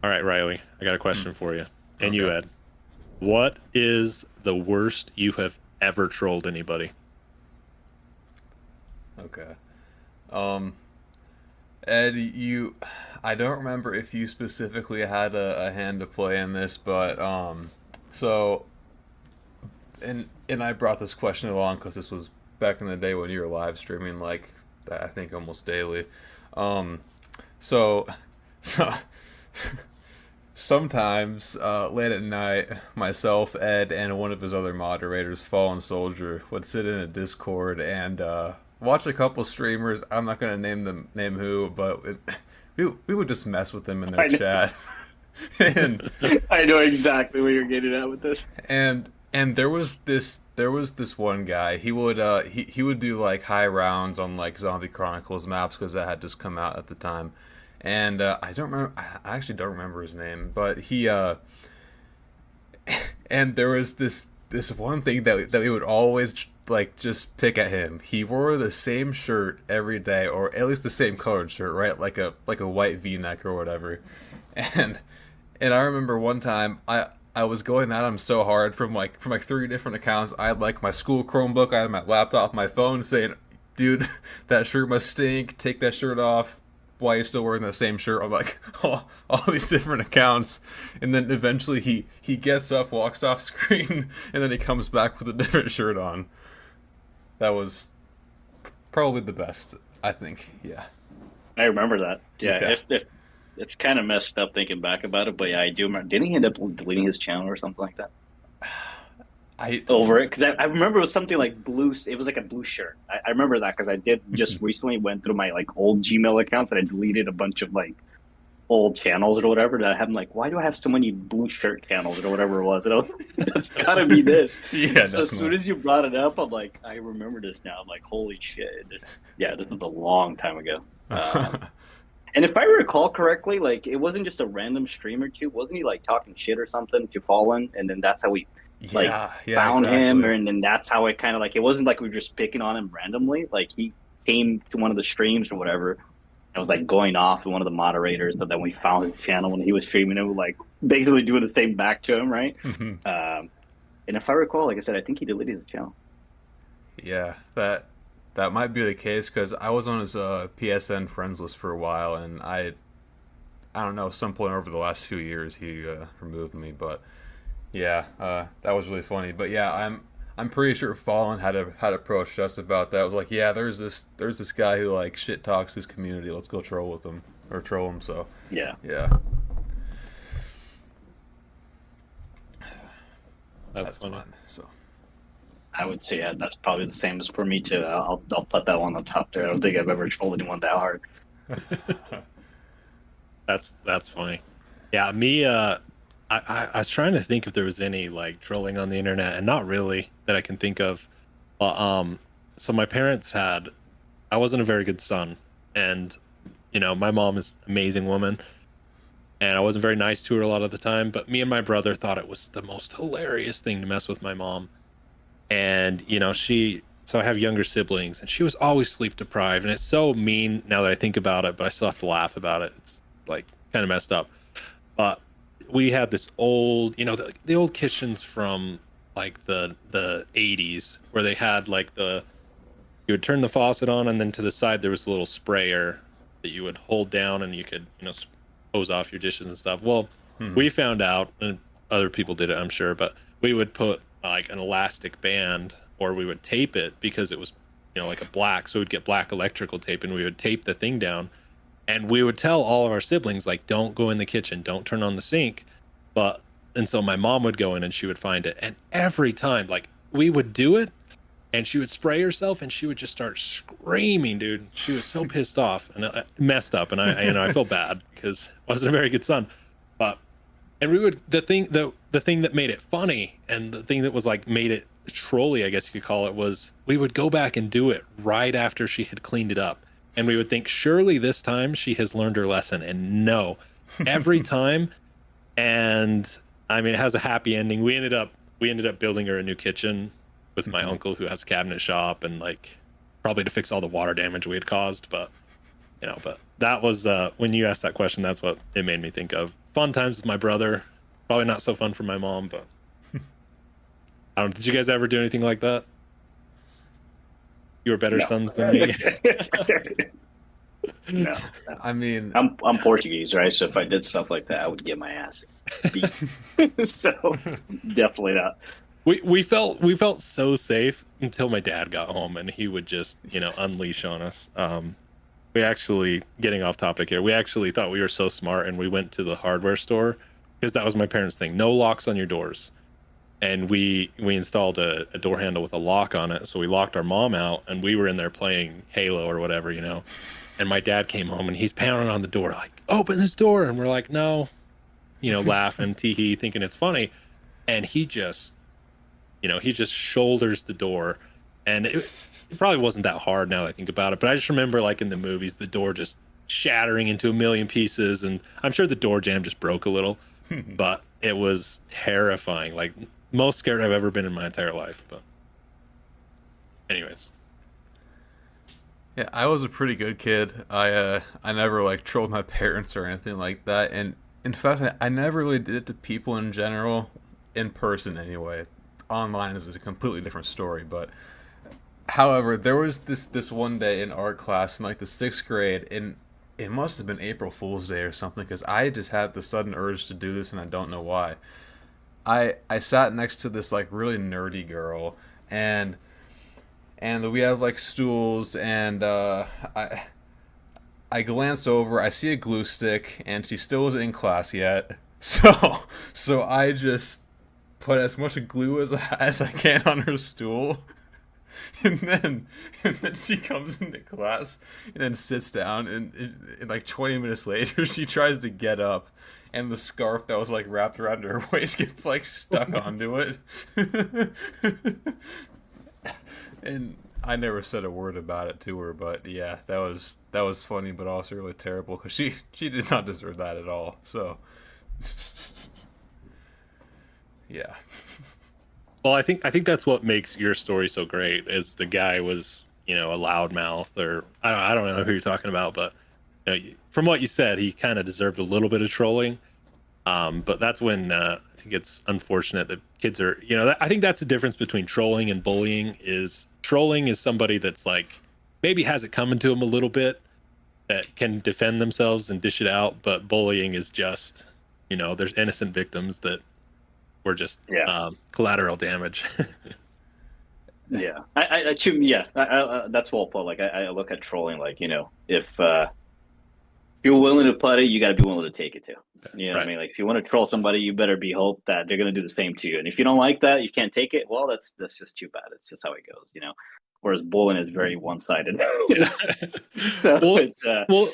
All right, Riley, I got a Hmm. question for you. And you, Okay. Ed. What is the worst you have ever trolled anybody? Okay. Um, Ed, I don't remember if you specifically had a hand to play in this, but so and I brought this question along because this was back in the day when you were live streaming like I think almost daily. Um, so so sometimes late at night, myself, Ed, and one of his other moderators, Fallen Soldier, would sit in a Discord and watch a couple streamers. I'm not gonna name who, but we would just mess with them in their I know, chat, and I know exactly where you're getting at with this. and there was this one guy. He would do like high rounds on like Zombie Chronicles maps because that had just come out at the time, and I don't remember. I actually don't remember his name, but he and there was this one thing that we would always like just pick at him. He wore the same shirt every day, or at least the same colored shirt, right? Like a white V-neck or whatever. And I remember one time I was going at him so hard from like three different accounts. I had like my school Chromebook, I had my laptop, my phone, saying, "Dude, that shirt must stink. Take that shirt off. Why are you still wearing the same shirt?" I'm like all these different accounts, and then eventually he gets up, walks off screen, and then he comes back with a different shirt on. That was probably the best, I think. Yeah, I remember that. Yeah, yeah. if it's kind of messed up thinking back about it, but yeah, I do remember. Didn't he end up deleting his channel or something like that I over it? Because I remember it was something like blue. It was like a blue shirt. I remember that because I did just recently went through my like old Gmail accounts and I deleted a bunch of like old channels or whatever that I have. I'm like, why do I have so many blue shirt channels or whatever it was? And I was, it's got to be this. yeah, So as soon definitely. as you brought it up, I'm like, I remember this now. I'm like, holy shit! Yeah, this was a long time ago. And if I recall correctly, like it wasn't just a random stream or two. Wasn't he like talking shit or something to Fallen, and then that's how we like Yeah, yeah, found him, exactly. or and then that's how it kind of like it wasn't like we were just picking on him randomly. Like he came to one of the streams or whatever. I was like going off to one of the moderators, so then we found his channel when he was streaming. And we like basically doing the same back to him, right? Um, and if I recall, like I said, I think he deleted his channel. Yeah, that might be the case because I was on his PSN friends list for a while, and I don't know, some point over the last few years he removed me, but yeah, that was really funny. But yeah, I'm pretty sure Fallen had approached us about that. I was like, yeah, there's this guy who like shit talks his community. Let's go troll with him or troll him. So Yeah, yeah, That's that's funny. fun. So I would say that's probably the same as for me too. I'll put that one on top there. I don't think I've ever trolled anyone that hard. That's funny. Yeah, me. I was trying to think if there was any like trolling on the internet, and not really that I can think of. But so my parents had. I wasn't a very good son, and my mom is an amazing woman, and I wasn't very nice to her a lot of the time. But me and my brother thought it was the most hilarious thing to mess with my mom. And she, so I have younger siblings, and she was always sleep deprived, and it's so mean now that I think about it, but I still have to laugh about it. It's like kind of messed up. But we had this old, the old kitchens from like the 80s, where they had like you would turn the faucet on, and then to the side there was a little sprayer that you would hold down, and you could hose off your dishes and stuff. Well, hmm. we found out, and other people did it, I'm sure, but we would put like an elastic band, or we would tape it because it was like a black, so we'd get black electrical tape, and we would tape the thing down, and we would tell all of our siblings, like, don't go in the kitchen, don't turn on the sink. But and so my mom would go in and she would find it, and every time, like, we would do it, and she would spray herself, and she would just start screaming, dude. She was so pissed off and messed up, and I felt bad because I wasn't a very good son. But and we would, the thing that made it funny, and the thing that was like made it trolly, I guess you could call it, was we would go back and do it right after she had cleaned it up, and we would think, surely this time she has learned her lesson, and no, every time. And I mean, it has a happy ending. We ended up building her a new kitchen with my Hmm. uncle, who has a cabinet shop, and like probably to fix all the water damage we had caused. But that was when you asked that question, that's what it made me think of fun times with my brother. Probably not so fun for my mom, but I don't. Did you guys ever do anything like that? You were better No. sons than me. No, no. I mean, I'm Portuguese, right? So if I did stuff like that, I would get my ass beat. So definitely not. We felt so safe until my dad got home and he would just unleash on us. We actually, getting off topic here, we actually thought we were so smart and we went to the hardware store because that was my parents' thing. No locks on your doors. And we installed a door handle with a lock on it. So we locked our mom out and we were in there playing Halo or whatever, And my dad came home and he's pounding on the door like, open this door. And we're like, no, laughing, tee hee, thinking it's funny. And he just shoulders the door. And it probably wasn't that hard now that I think about it. But I just remember like in the movies, the door just shattering into a million pieces. And I'm sure the door jamb just broke a little, but it was terrifying. Like most scared I've ever been in my entire life. But anyways. yeah, I was a pretty good kid. I never like trolled my parents or anything like that, and in fact, I never really did it to people in general, in person anyway. Online is a completely different story, but however, there was this one day in art class in like the sixth grade, and it must have been April Fool's Day or something, because I just had the sudden urge to do this, and I don't know why. I sat next to this like really nerdy girl, and we have like stools, and I glance over, I see a glue stick, and she still isn't in class yet. So I just put as much glue as I can on her stool, and then she comes into class and then sits down, and like 20 minutes later she tries to get up, and the scarf that was like wrapped around her waist gets like stuck onto it. And I never said a word about it to her, but yeah, that was funny, but also really terrible because she did not deserve that at all. So, yeah, Well, I think that's what makes your story so great is the guy was, a loudmouth or I don't know who you're talking about, but from what you said, he kind of deserved a little bit of trolling. But that's when I think it's unfortunate that kids are, I think that's the difference between trolling and bullying is trolling is somebody that's like maybe has it coming to them a little bit that can defend themselves and dish it out. But bullying is just, there's innocent victims that were just Yeah. collateral damage. Yeah. That's well put. Like I look at trolling like, if you're willing to put it, you got to be willing to take it too. You know what I Right. mean? Like if you want to troll somebody, you better be hope that they're going to do the same to you. And if you don't like that, you can't take it. Well, that's just too bad. It's just how it goes. Whereas bullying is very one sided. Yeah. So well, it's well,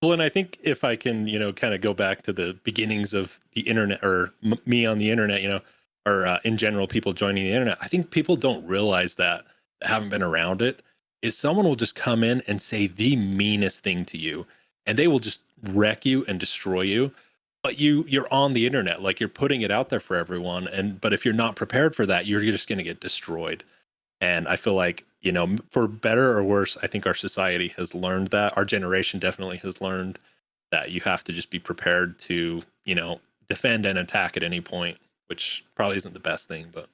well, and I think if I can, kind of go back to the beginnings of the internet or me on the internet, or in general, people joining the internet, I think people don't realize that haven't been around it is someone will just come in and say the meanest thing to you and they will just wreck you and destroy you. But you're on the internet, like you're putting it out there for everyone. But if you're not prepared for that, you're just going to get destroyed. And I feel like, for better or worse, I think our society has learned that. Our generation definitely has learned that you have to just be prepared to, defend and attack at any point, which probably isn't the best thing, but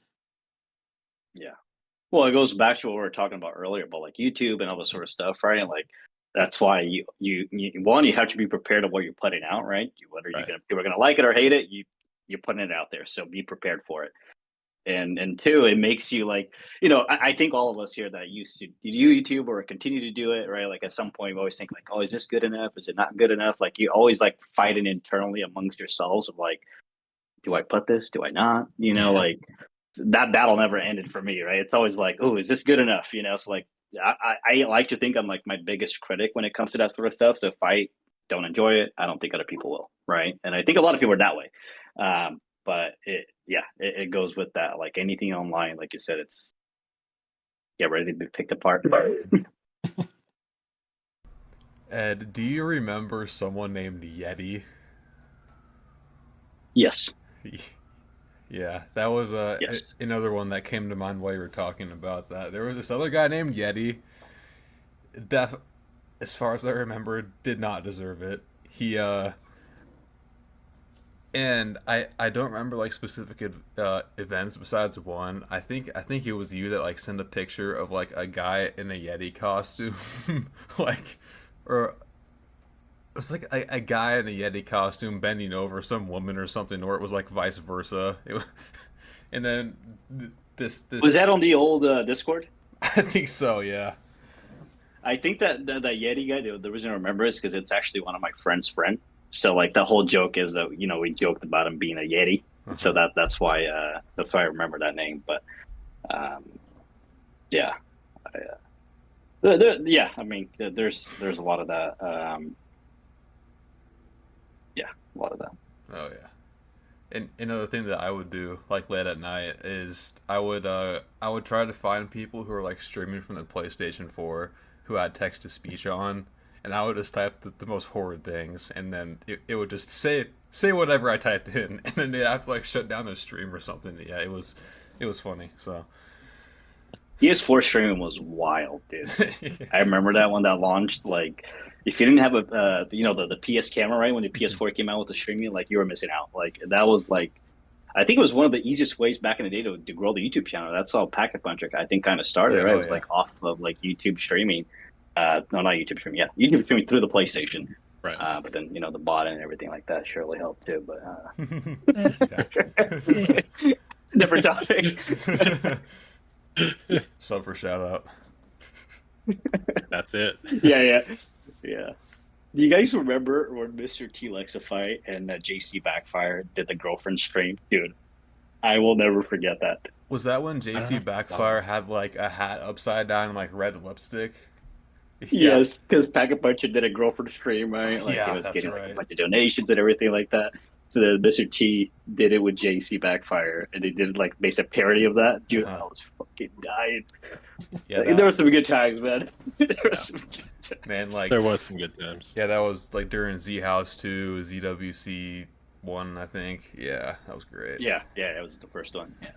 yeah. Well, it goes back to what we were talking about earlier about like YouTube and all this sort of stuff, right? And like that's why you have to be prepared of what you're putting out, right? Whether right. people are gonna like it or hate it, you're putting it out there, so be prepared for it. And two, it makes you like I think all of us here that used to do YouTube or continue to do it, right? Like at some point, we always think like, oh, is this good enough? Is it not good enough? Like you always like fighting internally amongst yourselves of like, do I put this? Do I not? Yeah. Like that battle never ended for me, right? It's always like, oh, is this good enough? So like, I like to think I'm like my biggest critic when it comes to that sort of stuff. So if I don't enjoy it, I don't think other people will, right? And I think a lot of people are that way. But it goes with that. Like anything online, like you said, it's get ready to be picked apart. Ed, do you remember someone named Yeti? Yes, Yeah, that was yes. another one that came to mind while you were talking about that. There was this other guy named Yeti. Def, as far as I remember, did not deserve it. And I don't remember like specific events besides one. I think it was you that like sent a picture of like a guy in a Yeti costume, like, or it was like a guy in a Yeti costume bending over some woman or something, or it was like vice versa. And then this Was that on the old Discord? I think so, yeah. I think that that Yeti guy, the reason I remember is because it's actually one of my friend's friend. So like the whole joke is that we joked about him being a Yeti, so Uh-huh. that's why I remember that name. But um, yeah, yeah. I mean, there's a lot of that. Yeah, a lot of that. Oh yeah. And another thing that I would do, like late at night, is I would try to find people who are like streaming from the PlayStation 4 who had text to speech on, and I would just type the most horrid things, and then it would just say whatever I typed in, and then they'd have to like shut down their stream or something. Yeah, it was funny. So PS4 streaming was wild, dude. yeah. I remember that when that launched. Like, if you didn't have a the PS camera, right, when the PS4 came out with the streaming, like you were missing out. Like that was like I think it was one of the easiest ways back in the day to grow the YouTube channel. That's how Packet Puncher I think kind of started, Yeah, right? It oh was yeah. like off of like YouTube streaming. No, not YouTube streaming. Yeah, YouTube streaming through the PlayStation. Right. But then the bot and everything like that surely helped too. But different topic. Sub for shout out. That's it. Yeah, yeah, yeah. Do you guys remember when Mr. T Lexify and JC Backfire did the girlfriend stream? Dude, I will never forget that. Was that when I don't JC know if I saw Backfire that. had like a hat upside down and like red lipstick? Yeah, Yes, because Packet Puncher did a girlfriend stream, right? Like it yeah, was that's getting like a right. bunch of donations and everything like that. So then Mr. T did it with JC Backfire, and they did like based a parody of that. Dude, Uh-huh. I was fucking dying. Yeah, There were that some good times, man. There were Yeah. some good times. man, like, There was some good times. yeah, that was like during Z House 2, ZWC 1, I think. Yeah, that was great. Yeah, yeah, it was the first one. Yeah.